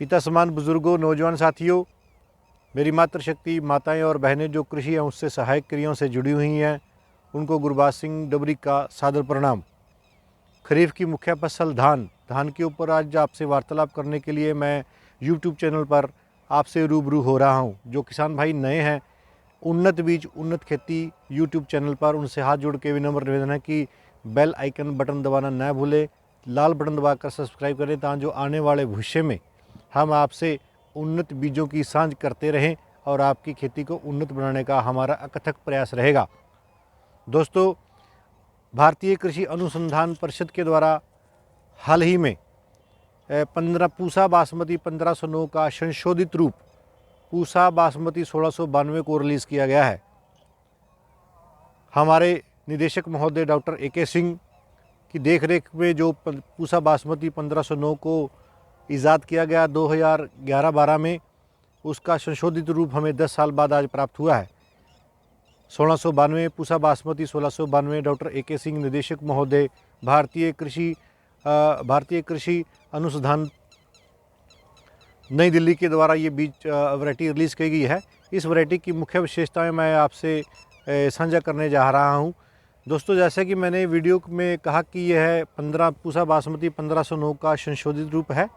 पिता समान बुजुर्गों, नौजवान साथियों, मेरी मातृशक्ति माताएं और बहनें जो कृषि एवं उससे सहायक क्रियाओं से जुड़ी हुई हैं, उनको गुरबाज सिंह डबरी का सादर प्रणाम। खरीफ की मुख्य फसल धान के ऊपर आज आपसे वार्तालाप करने के लिए मैं यूट्यूब चैनल पर आपसे रूबरू हो रहा हूं। जो किसान भाई नए हैं, उन्नत बीज उन्नत खेती यूट्यूब चैनल पर उनसे हाथ जोड़ के विनम्र निवेदन है कि बेल आइकन बटन दबाना न भूलें, लाल बटन दबाकर सब्सक्राइब करें ताकि जो आने वाले भविष्य में हम आपसे उन्नत बीजों की सांझ करते रहें और आपकी खेती को उन्नत बनाने का हमारा अथक प्रयास रहेगा। दोस्तों, भारतीय कृषि अनुसंधान परिषद के द्वारा हाल ही में 15 पूसा बासमती 1509 का संशोधित रूप पूसा बासमती 1692 को रिलीज़ किया गया है। हमारे निदेशक महोदय डॉक्टर AK सिंह की देखरेख में जो पूसा बासमती 1509 को ईजाद किया गया 2011-12 में, उसका संशोधित रूप हमें 10 साल बाद आज प्राप्त हुआ है। 1692 पूसा बासमती 1692 डॉक्टर AK सिंह निदेशक महोदय भारतीय कृषि अनुसंधान नई दिल्ली के द्वारा ये बीज वैरायटी रिलीज़ की गई है। इस वैरायटी की मुख्य विशेषताएं मैं आपसे साझा करने जा रहा हूं। दोस्तों, जैसे कि मैंने वीडियो में कहा कि यह है 15 पूसा बासमती 1509 का संशोधित रूप है।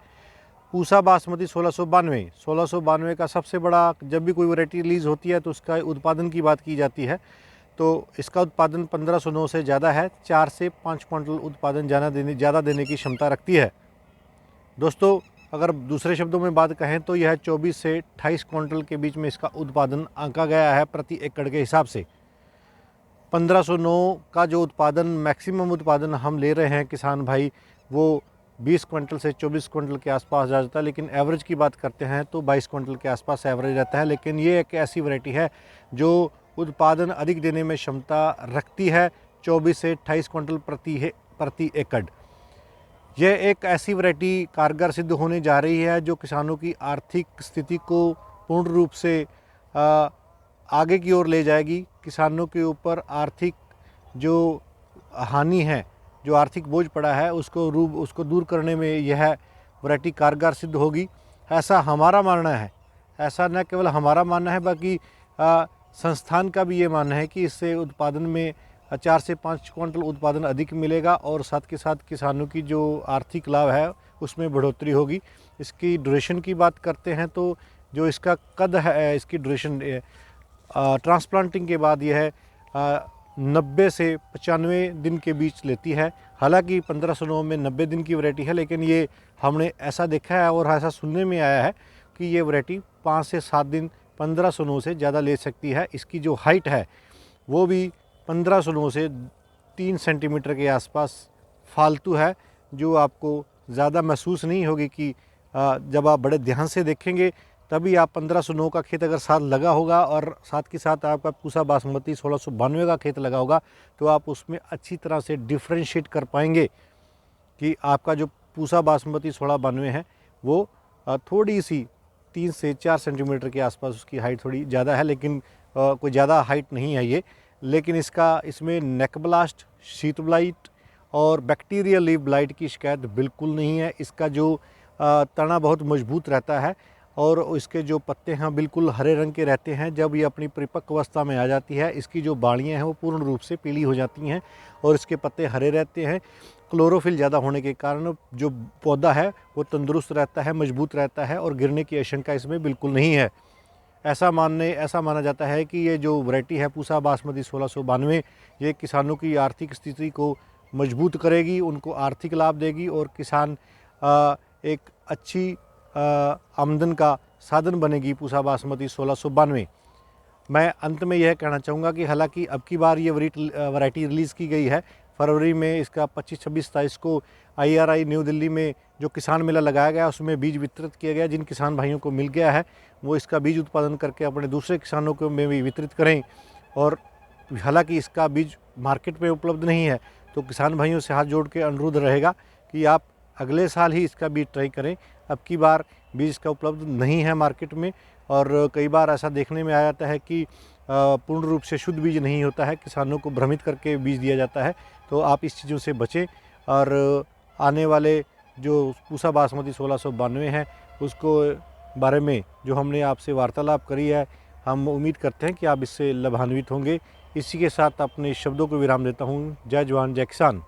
पूसा बासमती 1692 का सबसे बड़ा, जब भी कोई वैरायटी रिलीज़ होती है तो उसका उत्पादन की बात की जाती है, तो इसका उत्पादन 1509 से ज़्यादा है। 4 से 5 क्विंटल उत्पादन ज़्यादा देने की क्षमता रखती है। दोस्तों, अगर दूसरे शब्दों में बात कहें तो यह 24 से 28 क्विंटल के बीच में इसका उत्पादन आंका गया है प्रति एकड़ के हिसाब से। 1509 का जो उत्पादन, मैक्सिमम उत्पादन हम ले रहे हैं किसान भाई, वो 20 क्विंटल से 24 क्विंटल के आसपास आ जाता है, लेकिन एवरेज की बात करते हैं तो 22 क्विंटल के आसपास एवरेज रहता है। लेकिन ये एक ऐसी वैरायटी है जो उत्पादन अधिक देने में क्षमता रखती है, 24 से 28 क्विंटल प्रति एकड़। यह एक ऐसी वैरायटी कारगर सिद्ध होने जा रही है जो किसानों की आर्थिक स्थिति को पूर्ण रूप से आगे की ओर ले जाएगी। किसानों के ऊपर आर्थिक जो हानि है, जो आर्थिक बोझ पड़ा है, उसको दूर करने में यह वैरायटी कारगर सिद्ध होगी, ऐसा हमारा मानना है। ऐसा न केवल हमारा मानना है बल्कि संस्थान का भी ये मानना है कि इससे उत्पादन में 4 से 5 क्विंटल उत्पादन अधिक मिलेगा और साथ के साथ किसानों की जो आर्थिक लाभ है उसमें बढ़ोतरी होगी। इसकी ड्यूरेशन की बात करते हैं तो जो इसका कद है, इसकी ड्यूरेशन ट्रांसप्लांटिंग के बाद यह 90 से 95 दिन के बीच लेती है। हालांकि 1509 में 90 दिन की वैरायटी है, लेकिन ये हमने ऐसा देखा है और ऐसा सुनने में आया है कि ये वैरायटी 5 से 7 दिन 1509 से ज़्यादा ले सकती है। इसकी जो हाइट है वो भी 1509 से 3 सेंटीमीटर के आसपास फालतू है, जो आपको ज़्यादा महसूस नहीं होगी कि जब आप बड़े ध्यान से देखेंगे तभी आप 1509 का खेत अगर साथ लगा होगा और साथ के साथ आपका पूसा बासमती 1692 का खेत लगा होगा तो आप उसमें अच्छी तरह से डिफ्रेंशिएट कर पाएंगे कि आपका जो पूसा बासमती 1692 है वो थोड़ी सी 3 से 4 सेंटीमीटर के आसपास उसकी हाइट थोड़ी ज़्यादा है, लेकिन कोई ज़्यादा हाइट नहीं है ये। लेकिन इसमें नेक ब्लास्ट, शीत ब्लाइट और बैक्टीरियल लीफ ब्लाइट की शिकायत बिल्कुल नहीं है। इसका जो तना बहुत मजबूत रहता है और इसके जो पत्ते हैं बिल्कुल हरे रंग के रहते हैं। जब ये अपनी परिपक्व अवस्था में आ जाती है, इसकी जो बालियाँ हैं वो पूर्ण रूप से पीली हो जाती हैं और इसके पत्ते हरे रहते हैं। क्लोरोफिल ज़्यादा होने के कारण जो पौधा है वो तंदुरुस्त रहता है, मजबूत रहता है और गिरने की आशंका इसमें बिल्कुल नहीं है। ऐसा माना जाता है कि ये जो वैरायटी है पूसा बासमती 1692, ये किसानों की आर्थिक स्थिति को मजबूत करेगी, उनको आर्थिक लाभ देगी और किसान एक अच्छी आमदन का साधन बनेगी पूसा बासमती 1692। मैं अंत में यह कहना चाहूँगा कि हालांकि अब की बार ये वैरायटी रिलीज़ की गई है फरवरी में, इसका 25-26 को IRI न्यू दिल्ली में जो किसान मेला लगाया गया उसमें बीज वितरित किया गया। जिन किसान भाइयों को मिल गया है वो इसका बीज उत्पादन करके अपने दूसरे किसानों को में भी वितरित करें। और हालांकि इसका बीज मार्केट में उपलब्ध नहीं है तो किसान भाइयों से हाथ जोड़ के अनुरोध रहेगा कि आप अगले साल ही इसका बीज ट्राई करें। अब की बार बीज इसका उपलब्ध नहीं है मार्केट में और कई बार ऐसा देखने में आ जाता है कि पूर्ण रूप से शुद्ध बीज नहीं होता है, किसानों को भ्रमित करके बीज दिया जाता है। तो आप इस चीज़ों से बचें और आने वाले जो पूसा बासमती 1692 है उसको बारे में जो हमने आपसे वार्तालाप करी है, हम उम्मीद करते हैं कि आप इससे लाभान्वित होंगे। इसी के साथ अपने शब्दों को विराम देता हूँ। जय जवान जय किसान।